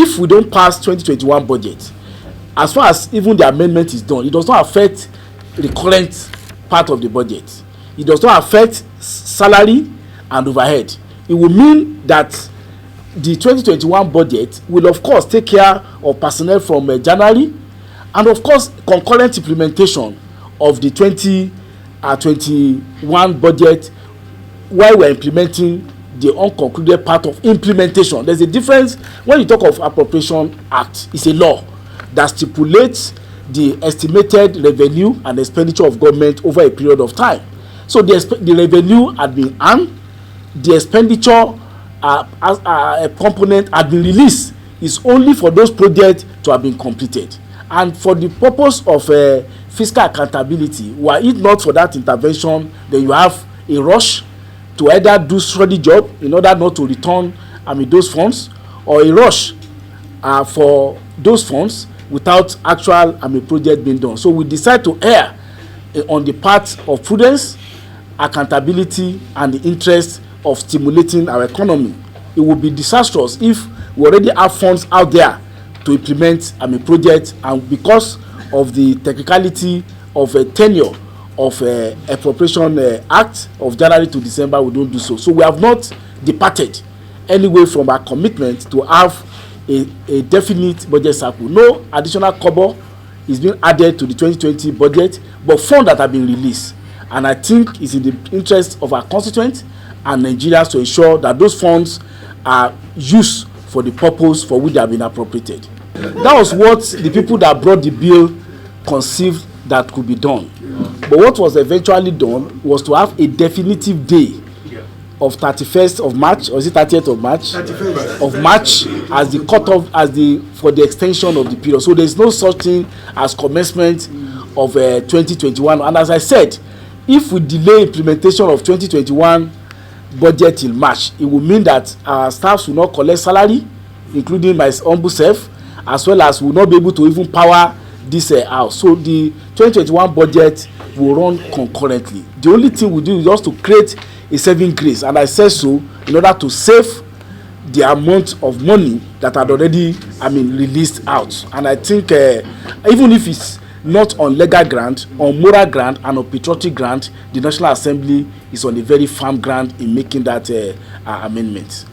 if we don't pass 2021 budget, as far as even the amendment is done, it does not affect the current part of the budget. It does not affect salary and overhead. It will mean that the 2021 budget will of course take care of personnel from January, and of course concurrent implementation of the 2021 budget while we're implementing the unconcluded part of implementation. There's a difference when you talk of Appropriation Act. It's a law that stipulates the estimated revenue and expenditure of government over a period of time. So the revenue had been earned, the expenditure as a component had been released. Is only for those projects to have been completed, and for the purpose of fiscal accountability. Were it not for that intervention, then you have a rush to either do study job in order not to return those funds, or a rush for those funds without actual project being done. So we decide to err on the part of prudence, accountability, and the interest of stimulating our economy. It would be disastrous if we already have funds out there to implement project, and because of the technicality of a tenure of Appropriation Act of January to December, we don't do so. So we have not departed anyway from our commitment to have a definite budget cycle. No additional kobo is being added to the 2020 budget, but funds that have been released. And I think it's in the interest of our constituents and Nigerians to ensure that those funds are used for the purpose for which they have been appropriated. That was what the people that brought the bill conceived that could be done. But what was eventually done was to have a definitive day of 31st of March, or is it 30th of March? 31st of March as the cutoff, for the extension of the period. So there is no such thing as commencement of 2021. And as I said, if we delay implementation of 2021 budget till March, it will mean that our staffs will not collect salary, including my humble self, as well as will not be able to even power this house. So the 2021 budget will run concurrently. The only thing we do is just to create a saving grace, and I said so in order to save the amount of money that had already released out. And I think even if it's not on legal ground, on moral ground, and on patriotic ground, the National Assembly is on a very firm ground in making that amendment.